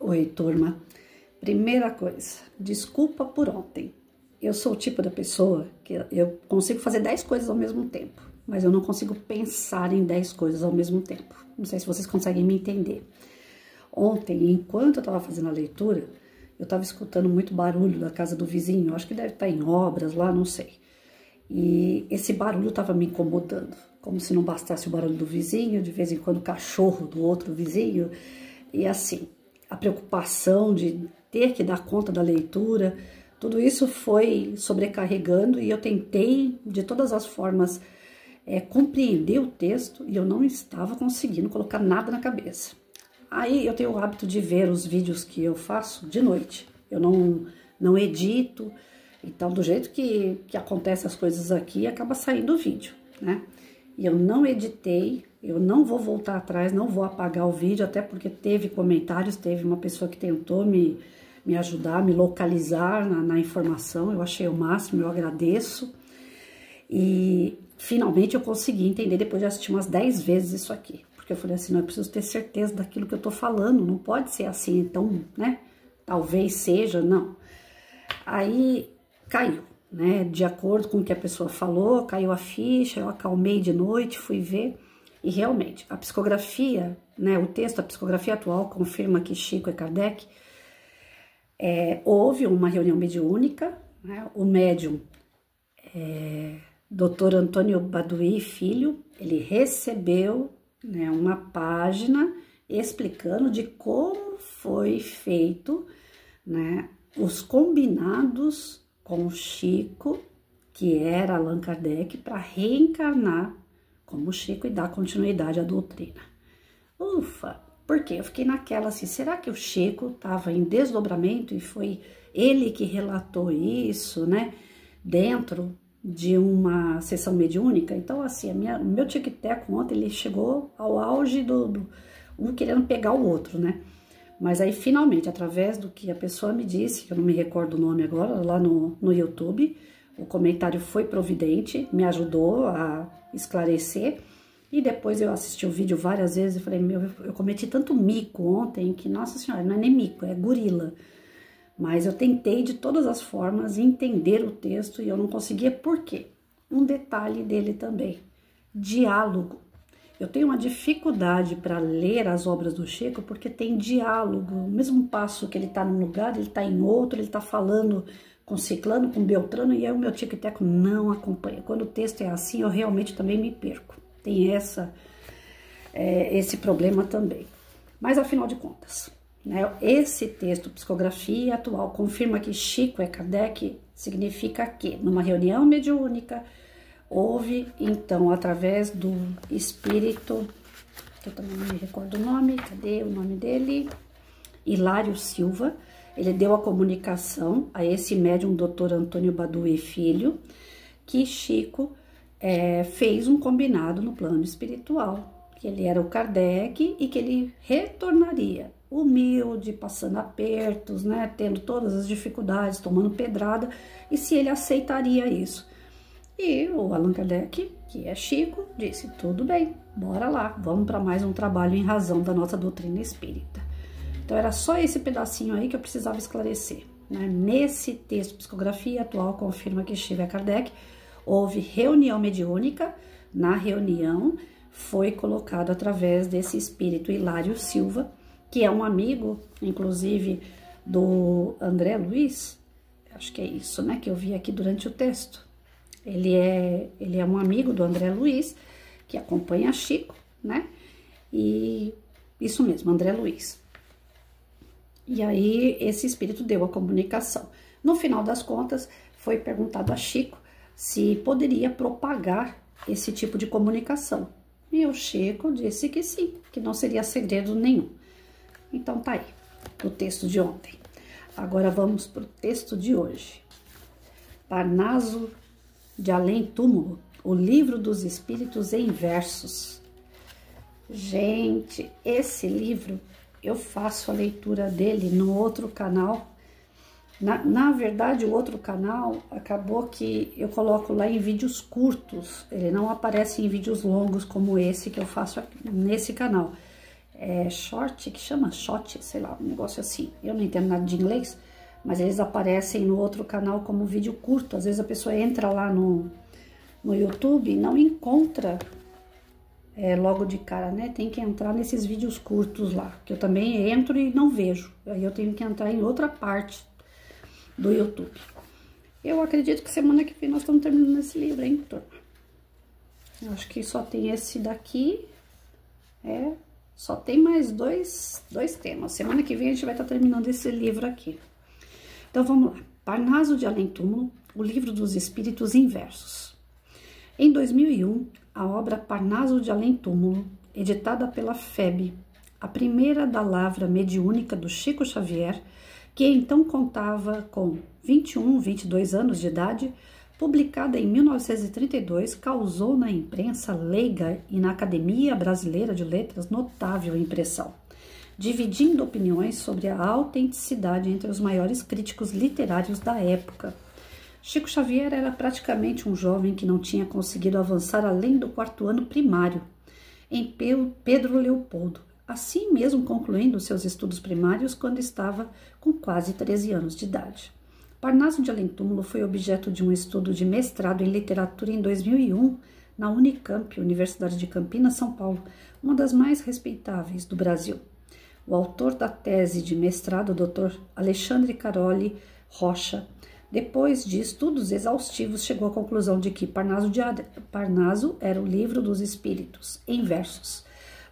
Oi, turma. Primeira coisa, desculpa por ontem. Eu sou o tipo da pessoa que eu consigo fazer 10 coisas ao mesmo tempo, mas eu não consigo pensar em 10 coisas ao mesmo tempo. Não sei se vocês conseguem me entender. Ontem, enquanto eu estava fazendo a leitura, eu estava escutando muito barulho da casa do vizinho. Eu acho que deve estar em obras lá, não sei. E esse barulho estava me incomodando, como se não bastasse o barulho do vizinho, de vez em quando o cachorro do outro vizinho, e assim, a preocupação de ter que dar conta da leitura, tudo isso foi sobrecarregando e eu tentei de todas as formas compreender o texto e eu não estava conseguindo colocar nada na cabeça. Aí eu tenho o hábito de ver os vídeos que eu faço de noite, eu não edito, então do jeito que acontecem as coisas aqui, acaba saindo o vídeo, né? E eu não editei, eu não vou voltar atrás, não vou apagar o vídeo, até porque teve comentários, teve uma pessoa que tentou me ajudar, me localizar na informação, eu achei o máximo, eu agradeço. E finalmente eu consegui entender, depois de assistir umas 10 vezes isso aqui. Porque eu falei assim, não, eu preciso ter certeza daquilo que eu tô falando, não pode ser assim, então, né? Talvez seja, não. Aí caiu, né? De acordo com o que a pessoa falou, caiu a ficha, eu acalmei de noite, fui ver. E realmente, a psicografia, né? O texto, a psicografia atual confirma que Chico e Kardec houve uma reunião mediúnica, né? O médium, Dr. Antônio Baduy Filho, ele recebeu, né, uma página explicando de como foi feito, né, os combinados com o Chico, que era Allan Kardec, para reencarnar como Chico e dar continuidade à doutrina. Ufa! Porque eu fiquei naquela assim, será que o Chico estava em desdobramento e foi ele que relatou isso, né, dentro de uma sessão mediúnica? Então, assim, o meu tic-teco ontem, ele chegou ao auge um querendo pegar o outro, né? Mas aí, finalmente, através do que a pessoa me disse, que eu não me recordo o nome agora, lá no YouTube, o comentário foi providente, me ajudou a esclarecer. E depois eu assisti o vídeo várias vezes e falei, meu, eu cometi tanto mico ontem que, nossa senhora, não é nem mico, é gorila. Mas eu tentei de todas as formas entender o texto e eu não conseguia. Por quê? Um detalhe dele também, diálogo. Eu tenho uma dificuldade para ler as obras do Chico porque tem diálogo. O mesmo passo que ele está num lugar, ele está em outro, ele está falando com ciclano, com beltrano, e aí o meu tic-teco não acompanha. Quando o texto é assim, eu realmente também me perco. Tem esse problema também. Mas, afinal de contas, né, esse texto, psicografia atual, confirma que Chico e Kardec significa que, numa reunião mediúnica, houve, então, através do espírito, que eu também não me recordo o nome, cadê o nome dele? Hilário Silva, ele deu a comunicação a esse médium, Dr. Antônio Baduy Filho, que Chico fez um combinado no plano espiritual, que ele era o Kardec e que ele retornaria humilde, passando apertos, né, tendo todas as dificuldades, tomando pedrada, e se ele aceitaria isso. E o Allan Kardec, que é Chico, disse, tudo bem, bora lá, vamos para mais um trabalho em razão da nossa doutrina espírita. Então era só esse pedacinho aí que eu precisava esclarecer, né? Nesse texto, psicografia atual confirma que Chico e Kardec, houve reunião mediúnica, na reunião foi colocado através desse espírito Hilário Silva, que é um amigo, inclusive, do André Luiz, acho que é isso, né, que eu vi aqui durante o texto. Ele é um amigo do André Luiz, que acompanha Chico, né, e isso mesmo, André Luiz. E aí, esse espírito deu a comunicação. No final das contas, foi perguntado a Chico se poderia propagar esse tipo de comunicação. E o Chico disse que sim, que não seria segredo nenhum. Então tá aí, o texto de ontem. Agora vamos para o texto de hoje. Parnaso de Além Túmulo, o livro dos espíritos em versos. Gente, esse livro, eu faço a leitura dele no outro canal. Na verdade, o outro canal acabou que eu coloco lá em vídeos curtos. Ele não aparece em vídeos longos como esse que eu faço aqui, nesse canal. short, que chama shot, sei lá, um negócio assim. Eu não entendo nada de inglês, mas eles aparecem no outro canal como vídeo curto. Às vezes a pessoa entra lá no YouTube e não encontra logo de cara, né? Tem que entrar nesses vídeos curtos lá, que eu também entro e não vejo. Aí eu tenho que entrar em outra parte do YouTube. Eu acredito que semana que vem nós estamos terminando esse livro, hein, turma? Eu acho que só tem esse daqui, só tem mais dois temas. Semana que vem a gente vai estar terminando esse livro aqui. Então vamos lá. Parnaso de Além Túmulo, o livro dos espíritos inversos. Em 2001, a obra Parnaso de Além Túmulo, editada pela FEB, a primeira da lavra mediúnica do Chico Xavier, que então contava com 22 anos de idade, publicada em 1932, causou na imprensa leiga e na Academia Brasileira de Letras notável impressão, dividindo opiniões sobre a autenticidade entre os maiores críticos literários da época. Chico Xavier era praticamente um jovem que não tinha conseguido avançar além do 4º ano primário, em Pedro Leopoldo, assim mesmo concluindo seus estudos primários quando estava com quase 13 anos de idade. Parnaso de Além Túmulo foi objeto de um estudo de mestrado em literatura em 2001 na Unicamp, Universidade de Campinas, São Paulo, uma das mais respeitáveis do Brasil. O autor da tese de mestrado, o Dr. Alexandre Caroli Rocha, depois de estudos exaustivos, chegou à conclusão de que Parnaso era o livro dos espíritos, em versos,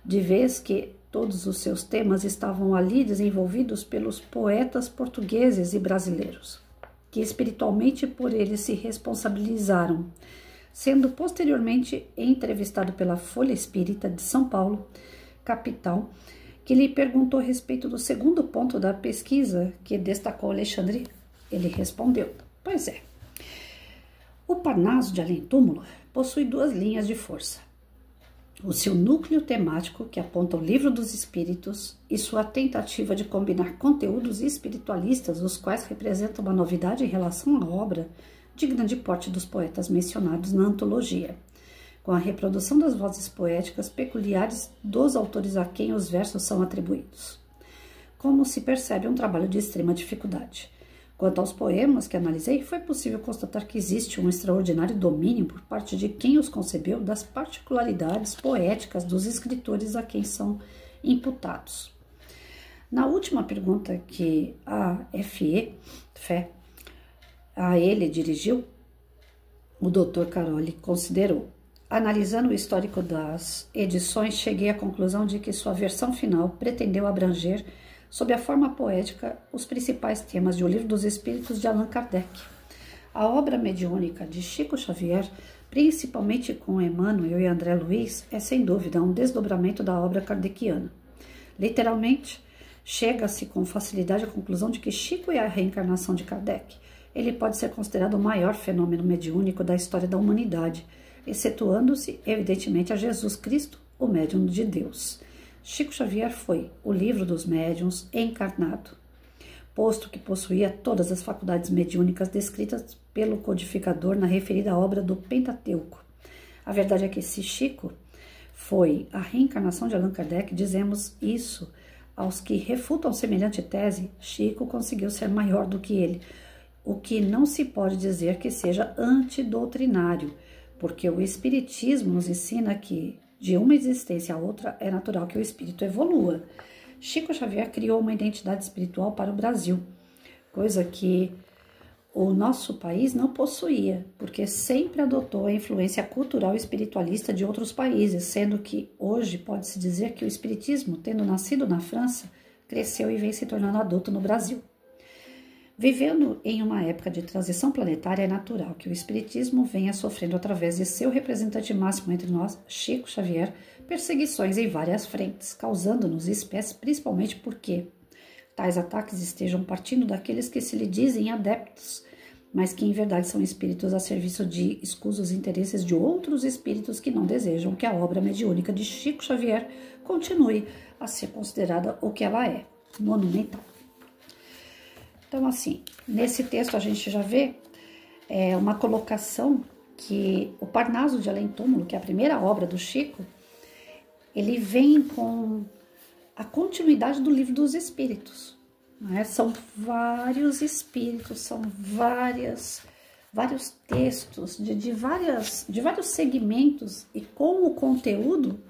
de vez que todos os seus temas estavam ali desenvolvidos pelos poetas portugueses e brasileiros, que espiritualmente por ele se responsabilizaram, sendo posteriormente entrevistado pela Folha Espírita de São Paulo, capital, que lhe perguntou a respeito do segundo ponto da pesquisa que destacou Alexandre. Ele respondeu: pois é, o Parnaso de Além Túmulo possui 2 linhas de força. O seu núcleo temático, que aponta o livro dos espíritos, e sua tentativa de combinar conteúdos espiritualistas, os quais representam uma novidade em relação à obra de grande porte dos poetas mencionados na antologia, com a reprodução das vozes poéticas peculiares dos autores a quem os versos são atribuídos. Como se percebe, um trabalho de extrema dificuldade. Quanto aos poemas que analisei, foi possível constatar que existe um extraordinário domínio por parte de quem os concebeu das particularidades poéticas dos escritores a quem são imputados. Na última pergunta que a Fé a ele dirigiu, o Dr. Caroli considerou: analisando o histórico das edições, cheguei à conclusão de que sua versão final pretendeu abranger, sob a forma poética, os principais temas de O Livro dos Espíritos de Allan Kardec. A obra mediúnica de Chico Xavier, principalmente com Emmanuel e André Luiz, é sem dúvida um desdobramento da obra kardeciana. Literalmente, chega-se com facilidade à conclusão de que Chico é a reencarnação de Kardec. Ele pode ser considerado o maior fenômeno mediúnico da história da humanidade, excetuando-se, evidentemente, a Jesus Cristo, o médium de Deus. Chico Xavier foi o livro dos médiuns encarnado, posto que possuía todas as faculdades mediúnicas descritas pelo codificador na referida obra do Pentateuco. A verdade é que se Chico foi a reencarnação de Allan Kardec, dizemos isso aos que refutam semelhante tese. Chico conseguiu ser maior do que ele, o que não se pode dizer que seja antidoutrinário, porque o Espiritismo nos ensina que de uma existência a outra é natural que o espírito evolua. Chico Xavier criou uma identidade espiritual para o Brasil, coisa que o nosso país não possuía, porque sempre adotou a influência cultural e espiritualista de outros países, sendo que hoje pode-se dizer que o espiritismo, tendo nascido na França, cresceu e vem se tornando adulto no Brasil. Vivendo em uma época de transição planetária, é natural que o espiritismo venha sofrendo através de seu representante máximo entre nós, Chico Xavier, perseguições em várias frentes, causando-nos espécie, principalmente porque tais ataques estejam partindo daqueles que se lhe dizem adeptos, mas que em verdade são espíritos a serviço de escusos interesses de outros espíritos que não desejam que a obra mediúnica de Chico Xavier continue a ser considerada o que ela é, monumental. Então, assim, nesse texto a gente já vê uma colocação que o Parnaso de Além Túmulo, que é a primeira obra do Chico, ele vem com a continuidade do Livro dos Espíritos, né? São vários espíritos, são vários textos de vários segmentos e com o conteúdo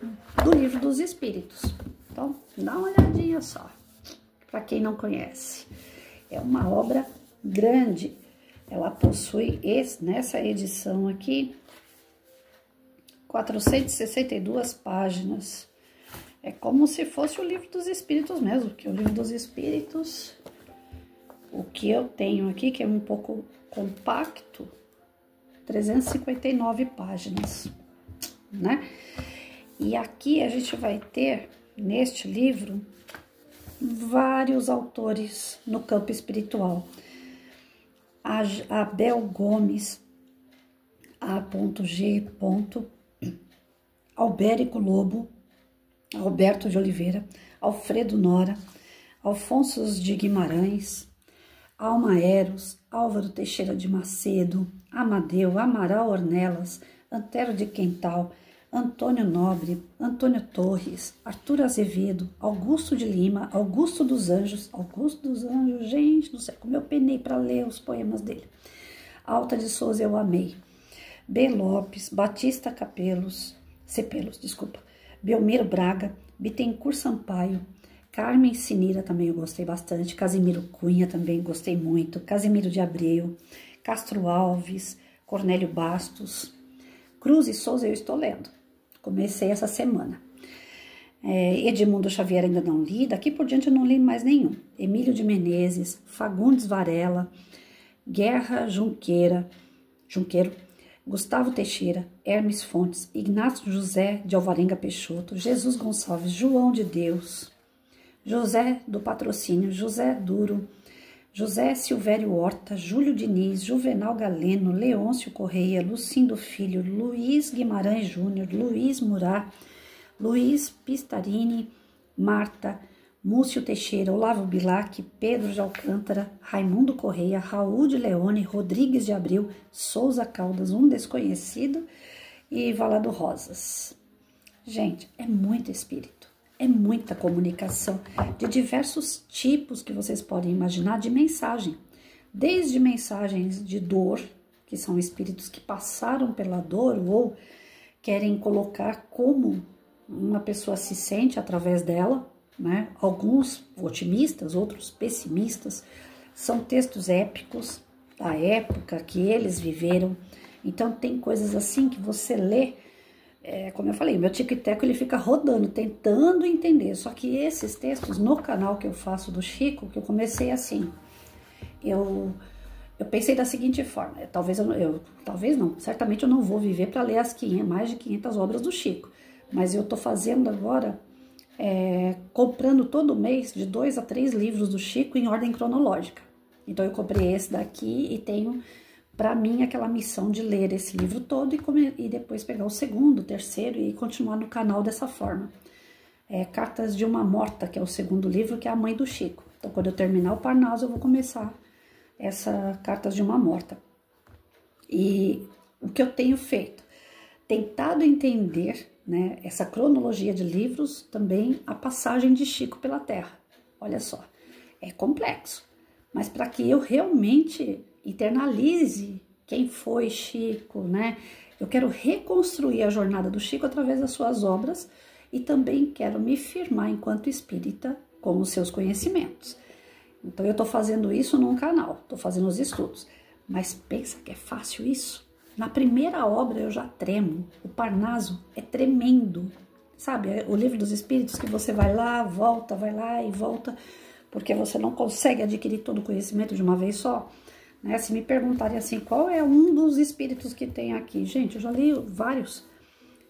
do Livro dos Espíritos. Então, dá uma olhadinha só, para quem não conhece. É uma obra grande, ela possui, nessa edição aqui, 462 páginas. É como se fosse o Livro dos Espíritos mesmo, que o Livro dos Espíritos, o que eu tenho aqui, que é um pouco compacto, 359 páginas, né? E aqui a gente vai ter, neste livro, vários autores no campo espiritual. A Bel Gomes, A.G. Albérico Lobo, Alberto de Oliveira, Alfredo Nora, Alfonso de Guimarães, Alma Eros, Álvaro Teixeira de Macedo, Amadeu, Amaral Ornelas, Antero de Quental, Antônio Nobre, Antônio Torres, Arthur Azevedo, Augusto de Lima, Augusto dos Anjos, gente do céu, como eu penei para ler os poemas dele. Alta de Souza eu amei, B. Lopes, Batista Cepelos, Belmiro Braga, Bittencourt Sampaio, Carmen Sinira também eu gostei bastante, Casimiro Cunha também gostei muito, Casimiro de Abreu, Castro Alves, Cornélio Bastos, Cruz e Souza eu estou lendo, comecei essa semana. Edmundo Xavier ainda não li, daqui por diante eu não li mais nenhum. Emílio de Menezes, Fagundes Varela, Guerra Junqueiro, Gustavo Teixeira, Hermes Fontes, Ignácio José de Alvarenga Peixoto, Jesus Gonçalves, João de Deus, José do Patrocínio, José Duro, José Silvério Horta, Júlio Diniz, Juvenal Galeno, Leôncio Correia, Lucindo Filho, Luiz Guimarães Júnior, Luiz Murat, Luiz Pistarini, Marta, Múcio Teixeira, Olavo Bilac, Pedro de Alcântara, Raimundo Correia, Raul de Leone, Rodrigues de Abreu, Souza Caldas, um desconhecido, e Valado Rosas. Gente, é muito espírito, é muita comunicação de diversos tipos que vocês podem imaginar de mensagem. Desde mensagens de dor, que são espíritos que passaram pela dor ou querem colocar como uma pessoa se sente através dela, né? Alguns otimistas, outros pessimistas, são textos épicos da época que eles viveram. Então tem coisas assim que você lê, como eu falei, meu tic-teco ele fica rodando, tentando entender. Só que esses textos no canal que eu faço do Chico, que eu comecei assim, eu pensei da seguinte forma, talvez não, certamente eu não vou viver para ler mais de 500 obras do Chico, mas eu tô fazendo agora, comprando todo mês de 2 a 3 livros do Chico em ordem cronológica. Então eu comprei esse daqui e tenho para mim aquela missão de ler esse livro todo e depois pegar o segundo, terceiro e continuar no canal dessa forma. Cartas de uma Morta, que é o segundo livro, que é a mãe do Chico. Então quando eu terminar o Parnaso eu vou começar essa Cartas de uma Morta. E o que eu tenho feito? Tentado entender, né, essa cronologia de livros, também a passagem de Chico pela Terra. Olha só, é complexo, mas para que eu realmente internalize quem foi Chico, né, eu quero reconstruir a jornada do Chico através das suas obras e também quero me firmar enquanto espírita com os seus conhecimentos. Então eu tô fazendo isso num canal, tô fazendo os estudos, mas pensa que é fácil isso? Na primeira obra eu já tremo, o Parnaso é tremendo, sabe? O Livro dos Espíritos que você vai lá e volta, porque você não consegue adquirir todo o conhecimento de uma vez só, né? Se me perguntarem assim, qual é um dos espíritos que tem aqui? Gente, eu já li vários,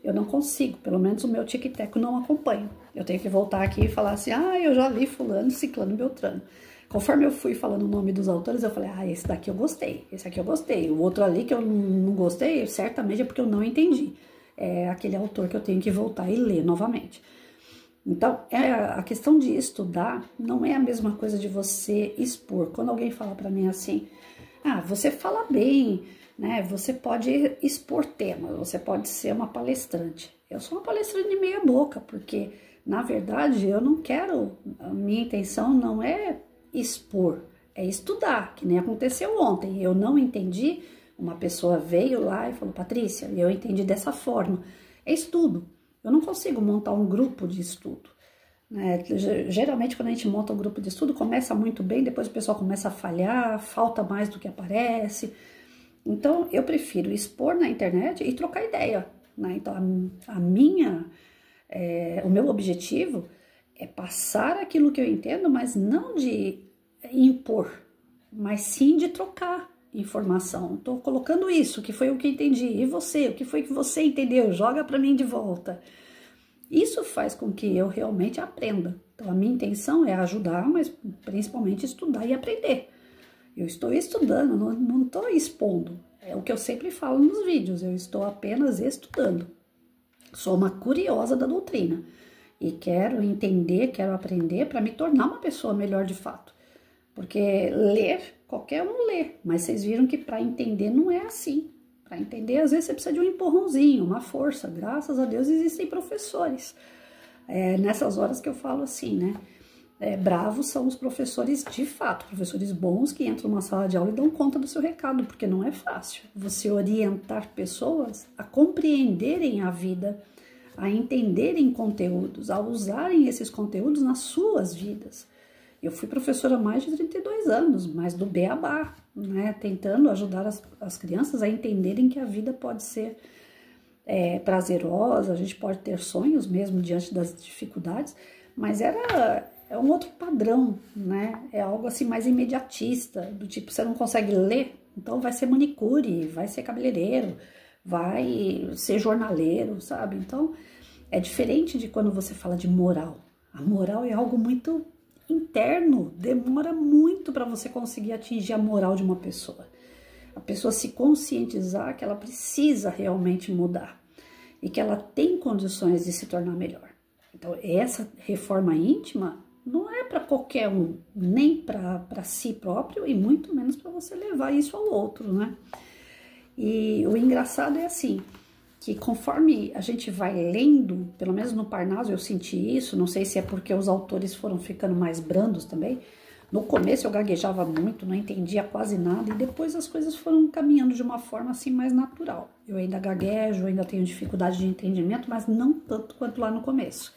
eu não consigo, pelo menos o meu tic-teco não acompanha. Eu tenho que voltar aqui e falar assim, eu já li fulano, ciclano, beltrano. Conforme eu fui falando o nome dos autores, eu falei, esse daqui eu gostei, esse aqui eu gostei. O outro ali que eu não gostei, certamente é porque eu não entendi. É aquele autor que eu tenho que voltar e ler novamente. Então, a questão de estudar não é a mesma coisa de você expor. Quando alguém fala pra mim assim, você fala bem, né? Você pode expor temas, você pode ser uma palestrante. Eu sou uma palestrante de meia boca, porque Na verdade, eu não quero, a minha intenção não é expor, é estudar, que nem aconteceu ontem. Eu não entendi, uma pessoa veio lá e falou, Patrícia, eu entendi dessa forma. É estudo. Eu não consigo montar um grupo de estudo. Né? Geralmente, quando a gente monta um grupo de estudo, começa muito bem, depois o pessoal começa a falhar, falta mais do que aparece. Então, eu prefiro expor na internet e trocar ideia. Né? Então, o meu objetivo é passar aquilo que eu entendo, mas não de impor, mas sim de trocar informação. Estou colocando isso, que foi o que entendi. E você, o que foi que você entendeu? Joga para mim de volta. Isso faz com que eu realmente aprenda. Então, a minha intenção é ajudar, mas principalmente estudar e aprender. Eu estou estudando, não estou expondo. É o que eu sempre falo nos vídeos, eu estou apenas estudando. Sou uma curiosa da doutrina e quero entender, quero aprender para me tornar uma pessoa melhor de fato. Porque ler, qualquer um lê, mas vocês viram que para entender não é assim. Para entender, às vezes você precisa de um empurrãozinho, uma força. Graças a Deus existem professores. Nessas horas que eu falo assim, né? Bravos são os professores de fato, professores bons que entram numa sala de aula e dão conta do seu recado, porque não é fácil você orientar pessoas a compreenderem a vida, a entenderem conteúdos, a usarem esses conteúdos nas suas vidas. Eu fui professora há mais de 32 anos, mas do beabá, né? Tentando ajudar as crianças a entenderem que a vida pode ser prazerosa, a gente pode ter sonhos mesmo diante das dificuldades, mas é um outro padrão, né? É algo assim mais imediatista, do tipo, você não consegue ler, então vai ser manicure, vai ser cabeleireiro, vai ser jornaleiro, sabe? Então, é diferente de quando você fala de moral. A moral é algo muito interno, demora muito para você conseguir atingir a moral de uma pessoa. A pessoa se conscientizar que ela precisa realmente mudar e que ela tem condições de se tornar melhor. Então, essa reforma íntima não é para qualquer um, nem para si próprio e muito menos para você levar isso ao outro, né? E o engraçado é assim, que conforme a gente vai lendo, pelo menos no Parnaso eu senti isso, não sei se é porque os autores foram ficando mais brandos também. No começo eu gaguejava muito, não entendia quase nada e depois as coisas foram caminhando de uma forma assim mais natural. Eu ainda gaguejo, ainda tenho dificuldade de entendimento, mas não tanto quanto lá no começo.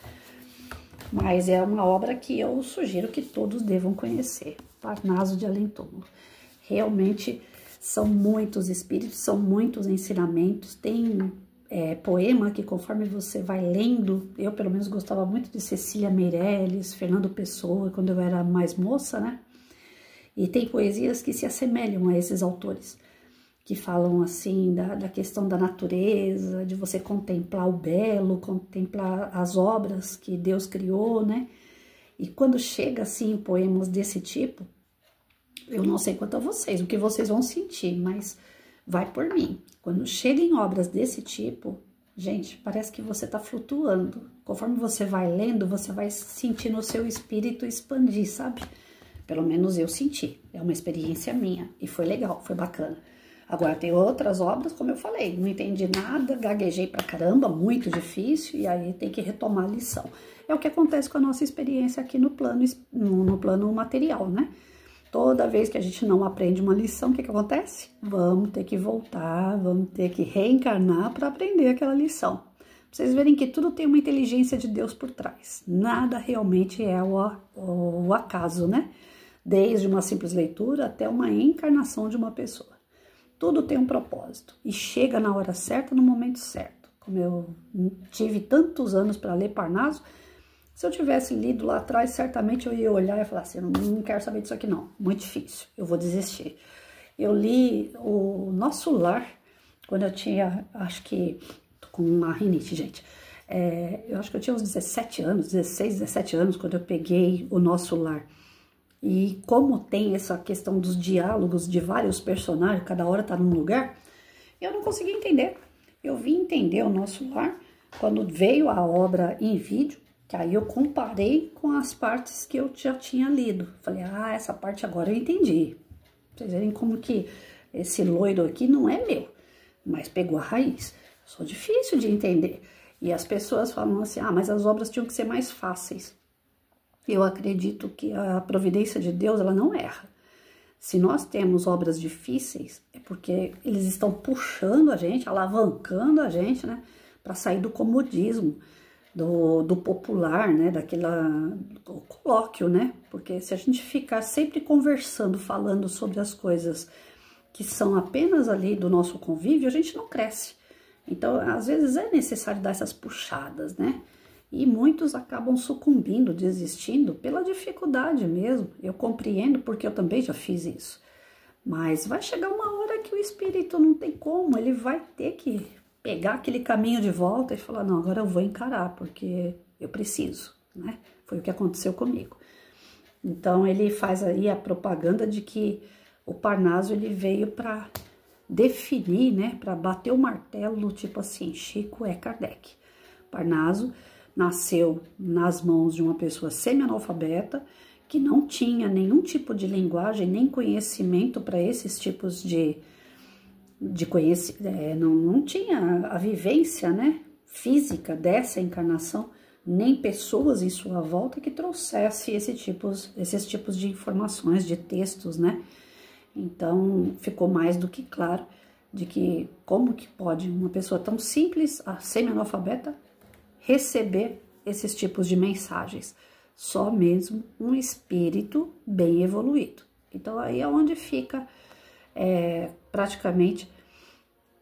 Mas é uma obra que eu sugiro que todos devam conhecer, Parnaso de Além Túmulo. Realmente são muitos espíritos, são muitos ensinamentos, tem poema que conforme você vai lendo, eu pelo menos gostava muito de Cecília Meirelles, Fernando Pessoa, quando eu era mais moça, né? E tem poesias que se assemelham a esses autores, que falam assim da questão da natureza, de você contemplar o belo, contemplar as obras que Deus criou, né? E quando chega assim poemas desse tipo, eu não sei quanto a vocês, o que vocês vão sentir, mas vai por mim. Quando chega em obras desse tipo, gente, parece que você tá flutuando. Conforme você vai lendo, você vai sentindo o seu espírito expandir, sabe? Pelo menos eu senti. É uma experiência minha. E foi legal, foi bacana. Agora, tem outras obras, como eu falei, não entendi nada, gaguejei pra caramba, muito difícil, e aí tem que retomar a lição. É o que acontece com a nossa experiência aqui no plano material, né? Toda vez que a gente não aprende uma lição, o que acontece? Vamos ter que voltar, vamos ter que reencarnar para aprender aquela lição. Pra vocês verem que tudo tem uma inteligência de Deus por trás. Nada realmente é o acaso, né? Desde uma simples leitura até uma encarnação de uma pessoa. Tudo tem um propósito e chega na hora certa, no momento certo. Como eu tive tantos anos para ler Parnaso, se eu tivesse lido lá atrás, certamente eu ia olhar e falar assim, não quero saber disso aqui não, muito difícil, eu vou desistir. Eu li o Nosso Lar, quando eu tinha, acho que, tô com uma rinite, gente, eu acho que eu tinha uns 17 anos, 16, 17 anos, quando eu peguei o Nosso Lar. E como tem essa questão dos diálogos de vários personagens, cada hora tá num lugar, eu não consegui entender. Eu vim entender o Nosso Lar quando veio a obra em vídeo, que aí eu comparei com as partes que eu já tinha lido. Falei, essa parte agora eu entendi. Pra vocês verem como que esse loiro aqui não é meu, mas pegou a raiz. Sou difícil de entender. E as pessoas falam assim, ah, mas as obras tinham que ser mais fáceis. Eu acredito que a providência de Deus, ela não erra. Se nós temos obras difíceis, é porque eles estão puxando a gente, alavancando a gente, né, para sair do comodismo, do popular, né, do colóquio, né, porque se a gente ficar sempre conversando, falando sobre as coisas que são apenas ali do nosso convívio, a gente não cresce. Então, às vezes é necessário dar essas puxadas, né, e muitos acabam sucumbindo, desistindo pela dificuldade mesmo. Eu compreendo porque eu também já fiz isso. Mas vai chegar uma hora que o espírito não tem como, ele vai ter que pegar aquele caminho de volta e falar, não, agora eu vou encarar, porque eu preciso, né? Foi o que aconteceu comigo. Então, ele faz aí a propaganda de que o Parnaso, ele veio para definir, né, para bater o martelo, tipo assim, Chico é Kardec. Parnaso nasceu nas mãos de uma pessoa semi-analfabeta, que não tinha nenhum tipo de linguagem, nem conhecimento para esses tipos de conhecimento, não tinha a vivência, né, física dessa encarnação, nem pessoas em sua volta que trouxesse esses tipos de informações, de textos, né. Então, ficou mais do que claro de que como que pode uma pessoa tão simples, a semi-analfabeta, receber esses tipos de mensagens. Só mesmo um espírito bem evoluído. Então, aí é onde fica praticamente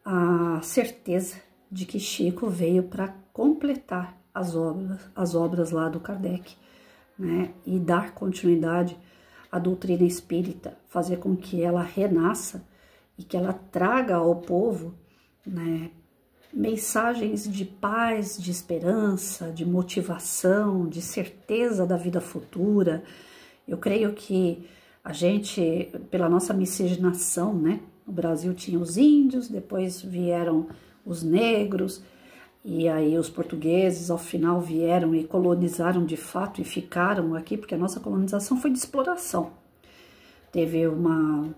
a certeza de que Chico veio para completar as obras lá do Kardec, né? E dar continuidade à doutrina espírita, fazer com que ela renasça e que ela traga ao povo, né, mensagens de paz, de esperança, de motivação, de certeza da vida futura. Eu creio que a gente, pela nossa miscigenação, né? No Brasil tinha os índios, depois vieram os negros, e aí os portugueses, ao final, vieram e colonizaram de fato e ficaram aqui, porque a nossa colonização foi de exploração. Teve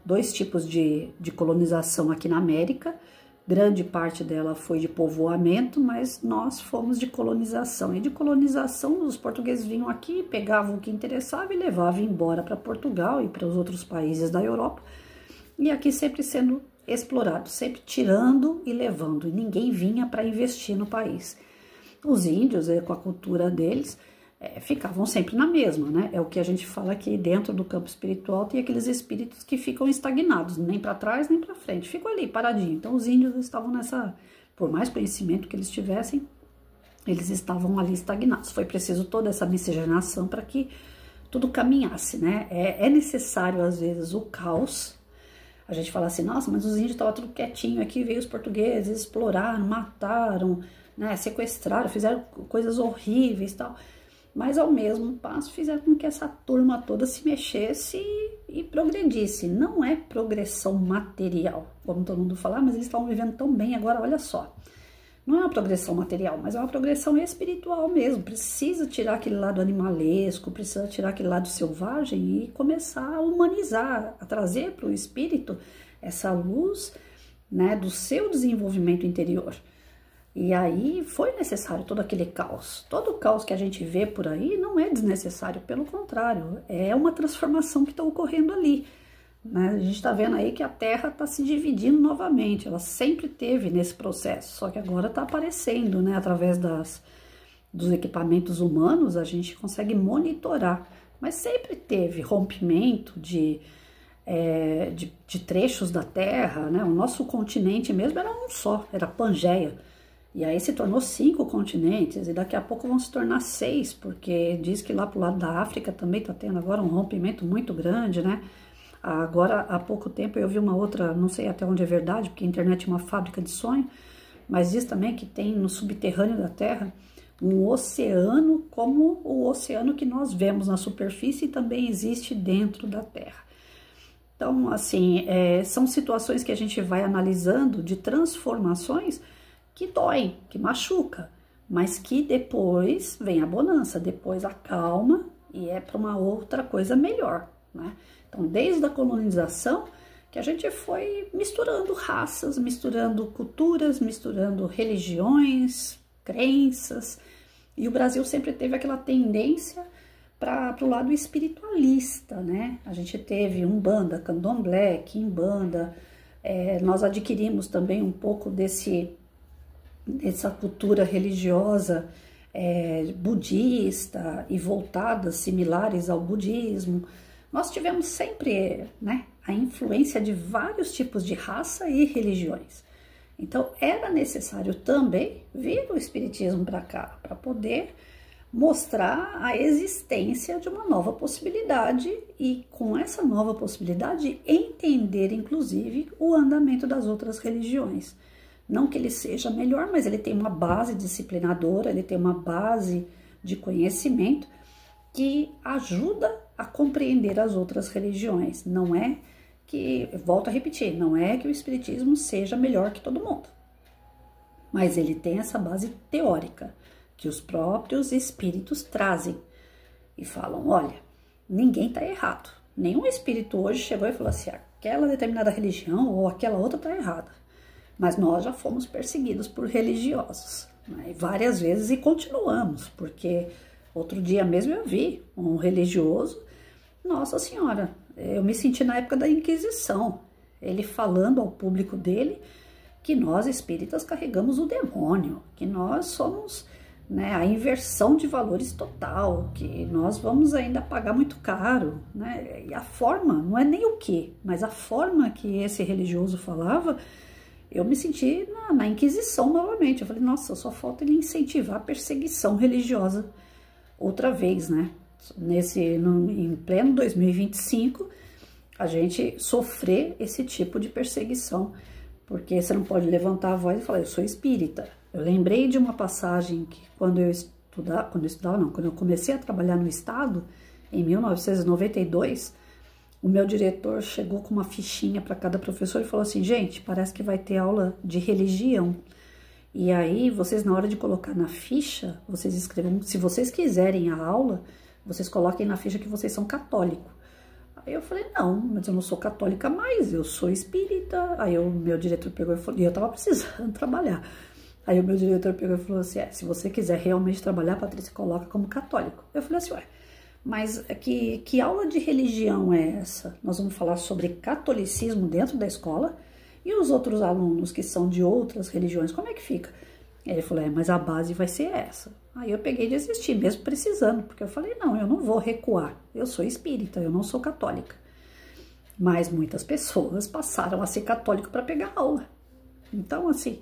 dois tipos de colonização aqui na América. Grande parte dela foi de povoamento, mas nós fomos de colonização. E de colonização, os portugueses vinham aqui, pegavam o que interessava e levavam embora para Portugal e para os outros países da Europa. E aqui sempre sendo explorado, sempre tirando e levando. E ninguém vinha para investir no país. Os índios, com a cultura deles, ficavam sempre na mesma, né? É o que a gente fala aqui dentro do campo espiritual, tem aqueles espíritos que ficam estagnados, nem para trás nem para frente, ficam ali paradinho. Então os índios estavam por mais conhecimento que eles tivessem, eles estavam ali estagnados. Foi preciso toda essa miscigenação para que tudo caminhasse, né? É necessário às vezes o caos. A gente fala assim, nossa, mas os índios estavam tudo quietinho aqui, veio os portugueses, exploraram, mataram, né? Sequestraram, fizeram coisas horríveis e tal. Mas ao mesmo passo fizeram com que essa turma toda se mexesse e progredisse. Não é progressão material, como todo mundo fala, mas eles estavam vivendo tão bem agora, olha só. Não é uma progressão material, mas é uma progressão espiritual mesmo. Precisa tirar aquele lado animalesco, precisa tirar aquele lado selvagem e começar a humanizar, a trazer para o espírito essa luz, né, do seu desenvolvimento interior. E aí foi necessário todo aquele caos. Todo o caos que a gente vê por aí não é desnecessário, pelo contrário, é uma transformação que está ocorrendo ali, né? A gente está vendo aí que a Terra está se dividindo novamente, ela sempre teve nesse processo, só que agora está aparecendo, né? Através dos equipamentos humanos, a gente consegue monitorar, mas sempre teve rompimento de trechos da Terra, né? O nosso continente mesmo era um só, era Pangeia. E aí se tornou 5 continentes, e daqui a pouco vão se tornar 6, porque diz que lá pro lado da África também tá tendo agora um rompimento muito grande, né? Agora, há pouco tempo, eu vi uma outra, não sei até onde é verdade, porque a internet é uma fábrica de sonho, mas diz também que tem no subterrâneo da Terra um oceano como o oceano que nós vemos na superfície e também existe dentro da Terra. Então, assim, são situações que a gente vai analisando de transformações que doem, que machuca, mas que depois vem a bonança, depois a calma e é para uma outra coisa melhor, né? Então, desde a colonização, que a gente foi misturando raças, misturando culturas, misturando religiões, crenças, e o Brasil sempre teve aquela tendência para o lado espiritualista, né? A gente teve Umbanda, Candomblé, Quimbanda, nós adquirimos também um pouco dessa cultura religiosa budista e voltadas similares ao budismo. Nós tivemos sempre, né, a influência de vários tipos de raça e religiões. Então, era necessário também vir o espiritismo para cá, para poder mostrar a existência de uma nova possibilidade e, com essa nova possibilidade, entender, inclusive, o andamento das outras religiões. Não que ele seja melhor, mas ele tem uma base disciplinadora, ele tem uma base de conhecimento que ajuda a compreender as outras religiões. Não é que, volto a repetir, não é que o espiritismo seja melhor que todo mundo, mas ele tem essa base teórica que os próprios espíritos trazem e falam, olha, ninguém está errado. Nenhum espírito hoje chegou e falou assim, aquela determinada religião ou aquela outra está errada. Mas nós já fomos perseguidos por religiosos, né? Várias vezes, e continuamos, porque outro dia mesmo eu vi um religioso, Nossa Senhora, eu me senti na época da Inquisição, ele falando ao público dele que nós espíritas carregamos o demônio, que nós somos, né, a inversão de valores total, que nós vamos ainda pagar muito caro, né? E a forma, não é nem o que, mas a forma que esse religioso falava, eu me senti na Inquisição novamente. Eu falei, nossa, só falta ele incentivar a perseguição religiosa outra vez, né? Em pleno 2025, a gente sofrer esse tipo de perseguição, porque você não pode levantar a voz e falar, eu sou espírita. Eu lembrei de uma passagem que quando eu comecei a trabalhar no Estado, em 1992, o meu diretor chegou com uma fichinha para cada professor e falou assim, gente, parece que vai ter aula de religião. E aí, vocês, na hora de colocar na ficha, vocês escrevam, se vocês quiserem a aula, vocês coloquem na ficha que vocês são católico. Aí eu falei, não, mas eu não sou católica mais, eu sou espírita. Aí o meu diretor pegou e falou, e eu tava precisando trabalhar. Aí o meu diretor pegou e falou assim, se você quiser realmente trabalhar, Patrícia, coloca como católico. Eu falei assim, mas que aula de religião é essa? Nós vamos falar sobre catolicismo dentro da escola e os outros alunos que são de outras religiões, como é que fica? Ele falou, mas a base vai ser essa. Aí eu peguei e desisti, mesmo precisando, porque eu falei, não, eu não vou recuar, eu sou espírita, eu não sou católica. Mas muitas pessoas passaram a ser católico para pegar aula. Então, assim,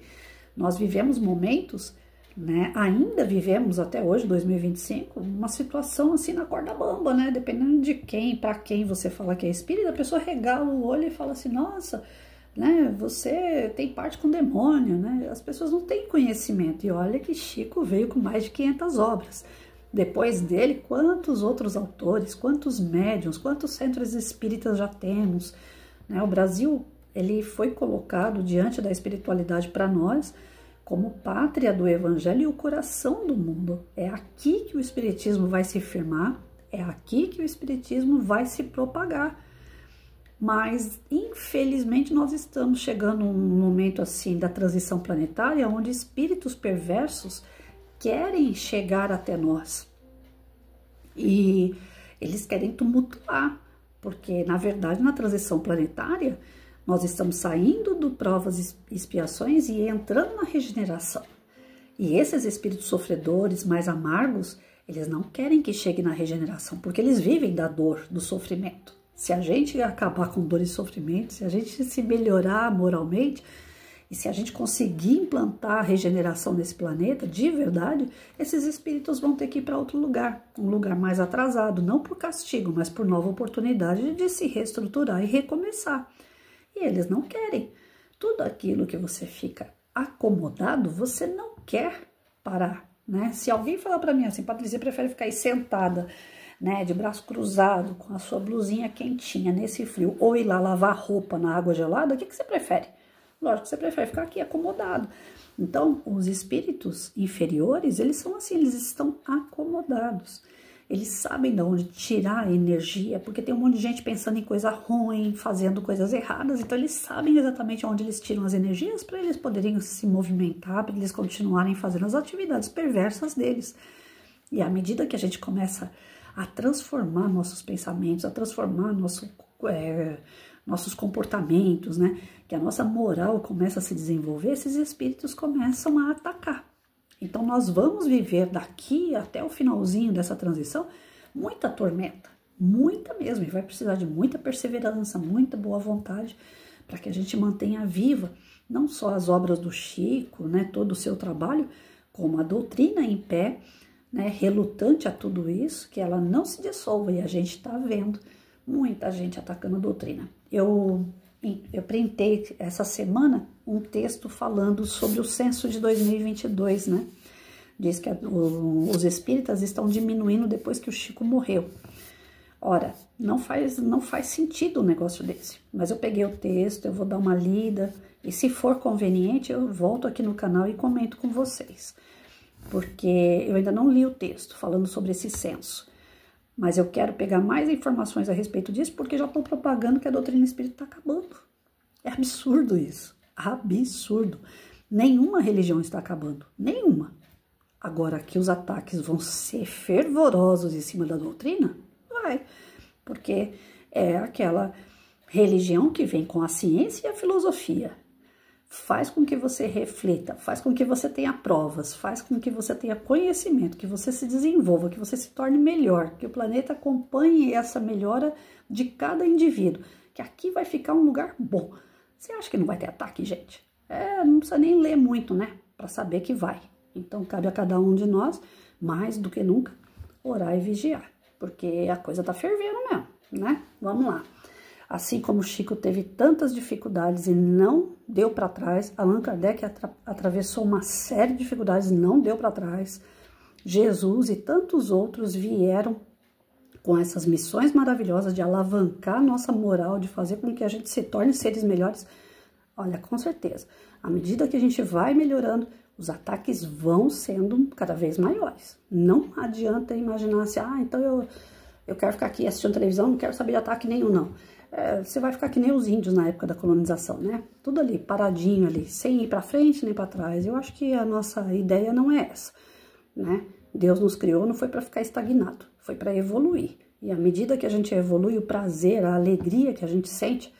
nós vivemos momentos, né, ainda vivemos até hoje, 2025, uma situação assim na corda bamba, né, dependendo de quem, para quem você fala que é espírita, a pessoa regala o olho e fala assim, nossa, né, você tem parte com o demônio, né, as pessoas não têm conhecimento, e olha que Chico veio com mais de 500 obras, depois dele, quantos outros autores, quantos médiuns, quantos centros espíritas já temos, né, o Brasil, ele foi colocado diante da espiritualidade para nós, como pátria do evangelho e o coração do mundo. É aqui que o espiritismo vai se firmar, é aqui que o espiritismo vai se propagar. Mas, infelizmente, nós estamos chegando a um momento assim da transição planetária, onde espíritos perversos querem chegar até nós. E eles querem tumultuar, porque, na verdade, na transição planetária, nós estamos saindo do provas e expiações e entrando na regeneração. E esses espíritos sofredores, mais amargos, eles não querem que chegue na regeneração, porque eles vivem da dor, do sofrimento. Se a gente acabar com dor e sofrimento, se a gente se melhorar moralmente, e se a gente conseguir implantar a regeneração nesse planeta, de verdade, esses espíritos vão ter que ir para outro lugar, um lugar mais atrasado, não por castigo, mas por nova oportunidade de se reestruturar e recomeçar. E eles não querem. Tudo aquilo que você fica acomodado, você não quer parar, né? Se alguém falar para mim assim, Patrícia, prefere ficar aí sentada, né, de braço cruzado, com a sua blusinha quentinha nesse frio, ou ir lá lavar roupa na água gelada, o que você prefere? Lógico que você prefere ficar aqui acomodado. Então, os espíritos inferiores, eles são assim, eles estão acomodados. eles sabem de onde tirar a energia, porque tem um monte de gente pensando em coisa ruim, fazendo coisas erradas, então eles sabem exatamente onde eles tiram as energias para eles poderem se movimentar, para eles continuarem fazendo as atividades perversas deles. E à medida que a gente começa a transformar nossos pensamentos, a transformar nossos comportamentos, né? Que a nossa moral começa a se desenvolver, esses espíritos começam a atacar. Então nós vamos viver daqui até o finalzinho dessa transição muita tormenta, muita mesmo, e vai precisar de muita perseverança, muita boa vontade para que a gente mantenha viva não só as obras do Chico, né, todo o seu trabalho, como a doutrina em pé, né, relutante a tudo isso, que ela não se dissolva, e a gente está vendo muita gente atacando a doutrina. Eu printei essa semana um texto falando sobre o censo de 2022, né? Diz que os espíritas estão diminuindo depois que o Chico morreu. Ora, não faz sentido um negócio desse. Mas eu peguei o texto, eu vou dar uma lida, e se for conveniente, eu volto aqui no canal e comento com vocês. Porque eu ainda não li o texto falando sobre esse censo. Mas eu quero pegar mais informações a respeito disso, porque já estou propagando que a doutrina espírita está acabando. É absurdo isso. Absurdo. Nenhuma religião está acabando. Nenhuma. Agora, que os ataques vão ser fervorosos em cima da doutrina? Vai. Porque é aquela religião que vem com a ciência e a filosofia. Faz com que você reflita, faz com que você tenha provas, faz com que você tenha conhecimento, que você se desenvolva, que você se torne melhor, que o planeta acompanhe essa melhora de cada indivíduo, que aqui vai ficar um lugar bom. Você acha que não vai ter ataque, gente? Não precisa nem ler muito, né, para saber que vai. Então, cabe a cada um de nós, mais do que nunca, orar e vigiar, porque a coisa tá fervendo mesmo, né? Vamos lá. Assim como o Chico teve tantas dificuldades e não deu para trás, Allan Kardec atravessou uma série de dificuldades e não deu para trás. Jesus e tantos outros vieram com essas missões maravilhosas de alavancar nossa moral, de fazer com que a gente se torne seres melhores. Olha, com certeza, à medida que a gente vai melhorando, os ataques vão sendo cada vez maiores. Não adianta imaginar assim, então eu quero ficar aqui assistindo televisão, não quero saber de ataque nenhum, não. Você vai ficar que nem os índios na época da colonização, né? Tudo ali, paradinho ali, sem ir para frente nem para trás. Eu acho que a nossa ideia não é essa, né? Deus nos criou, não foi para ficar estagnado, foi para evoluir. E à medida que a gente evolui, o prazer, a alegria que a gente sente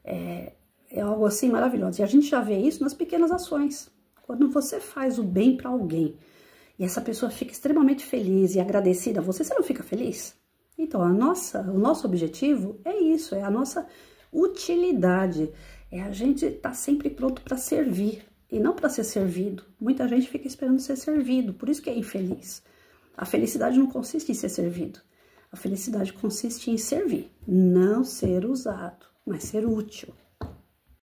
é algo assim maravilhoso. E a gente já vê isso nas pequenas ações. Quando você faz o bem para alguém e essa pessoa fica extremamente feliz e agradecida a você, você não fica feliz? Então, o nosso objetivo é isso, é a nossa utilidade, é a gente estar sempre pronto para servir e não para ser servido. Muita gente fica esperando ser servido, por isso que é infeliz. A felicidade não consiste em ser servido, a felicidade consiste em servir, não ser usado, mas ser útil.